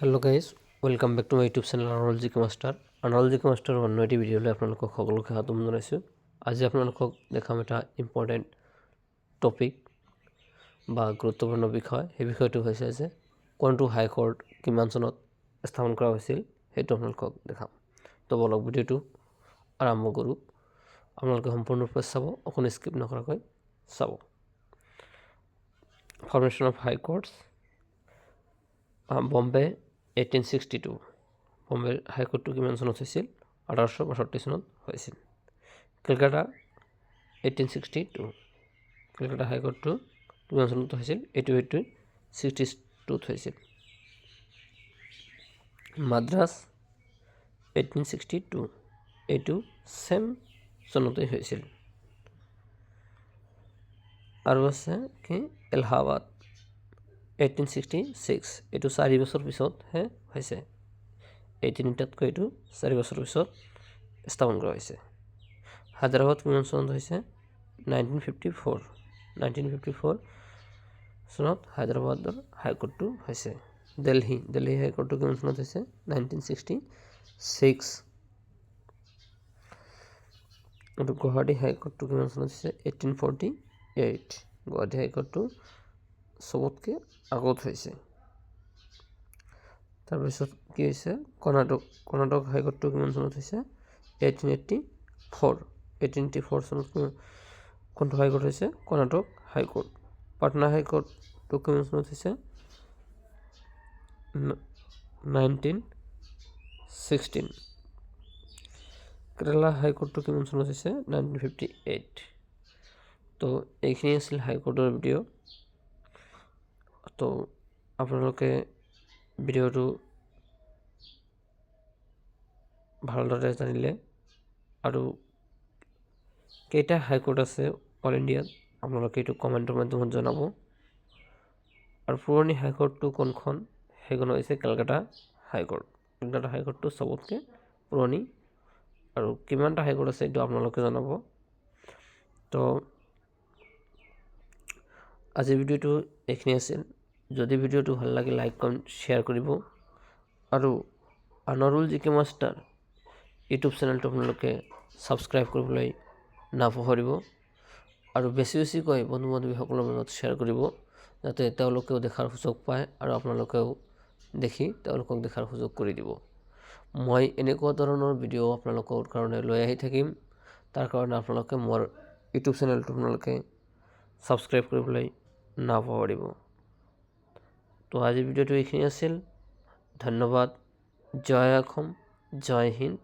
Hello' guys, welcome back to my YouTube channel Unlogic master. Unlogic মাষ্টাৰৰ অন্য এটি ভিডিঅ'লৈ আপোনালোকক সকলোকে স্বাগতম জনাইছোঁ। আজি আপোনালোকক দেখাম এটা ইম্পৰ্টেণ্ট টপিক বা গুৰুত্বপূৰ্ণ বিষয়। সেই বিষয়টো হৈছে যে কোনটো হাইকোৰ্ট কিমান চনত স্থাপন কৰা হৈছিল সেইটো আপোনালোকক দেখাম। তো বলক ভিডিঅ'টো আৰম্ভ কৰোঁ। আপোনালোকে সম্পূৰ্ণৰূপে চাব, অকণো স্কিপ নকৰাকৈ চাব। Formation of high courts Bombay 1862। বম্বেৰ হাইকোৰ্টটো কিমান চনত হৈছিল? 1862 চনত হৈছিল। কলকাতা 1862। কলকাতা হাইকোৰ্টটো কিমান চনত হৈছিল? 1862 হৈছিল। মাদ্ৰাছ 1862, এইটো ছেম চনতেই হৈছিল। আৰু আছে কি এলাহাবাদ 1866, এইটো 4 বছৰ পিছতহে হৈছে। এই তিনিটাতকৈ এইটো 4 বছৰ পিছত স্থাপন কৰা হৈছে। হায়দৰাবাদ কিমান চনত হৈছে? 1954। 1954 চনত হায়দৰাবাদৰ হাইকোৰ্টটো হৈছে। দিল্লী হাইকোৰ্টটো কিমান চনত হৈছে? 1966। আৰু গুৱাহাটী হাইকোৰ্টটো কিমান চনত হৈছে? 1848। গুৱাহাটী হাইকোৰ্টটো চবতকৈ আগত হৈছে। তাৰপিছত কি হৈছে? কৰ্ণাটক হাইকোৰ্টটো কিমান চনত হৈছে? 1884। 1884 চনত কোনটো হাইকোৰ্ট হৈছে? কৰ্ণাটক হাইকোৰ্ট। পাটনা হাইকোৰ্টটো কিমান চনত হৈছে? 1916। কেৰালা হাইকোৰ্টটো কিমান চনত হৈছে? 1958। তো এইখিনি আছিল হাইকোৰ্টৰ ভিডিঅ'। তো আপোনালোকে ভিডিঅ'টো ভালদৰে জানিলে আৰু কেইটা হাইকোৰ্ট আছে অল ইণ্ডিয়াত আপোনালোকে এইটো কমেণ্টৰ মাধ্যমত জনাব। আৰু পুৰণি হাইকোৰ্টটো কোনখন? সেইখন হৈছে কলকাতা হাইকোৰ্ট। কলকাতা হাইকোৰ্টটো চবতকৈ পুৰণি। আৰু কিমানটা হাইকোৰ্ট আছে এইটো আপোনালোকে জনাব। তো আজিৰ ভিডিঅ'টো এইখিনি আছিল। যদি ভিডিঅ'টো ভাল লাগে লাইক কমেণ্ট শ্বেয়াৰ কৰিব। আৰু আনাৰুল জিকে মাষ্টাৰ ইউটিউব চেনেলটো আপোনালোকে ছাবস্ক্ৰাইব কৰিবলৈ নাপাহৰিব। আৰু বেছিকৈ বন্ধু বান্ধৱীসকলৰ মাজত শ্বেয়াৰ কৰিব, যাতে তেওঁলোকেও দেখাৰ সুযোগ পায় আৰু আপোনালোকেও দেখি তেওঁলোকক দেখাৰ সুযোগ কৰি দিব। মই এনেকুৱা ধৰণৰ ভিডিঅ' আপোনালোকৰ কাৰণে লৈ আহি থাকিম। তাৰ কাৰণে আপোনালোকে মোৰ ইউটিউব চেনেলটো আপোনালোকে ছাবস্ক্ৰাইব কৰিবলৈ নাপাহৰিব। তো আজিৰ ভিডিঅ'টো এইখিনি আছিল। ধন্যবাদ। জয় অসম, জয় হিন্দ।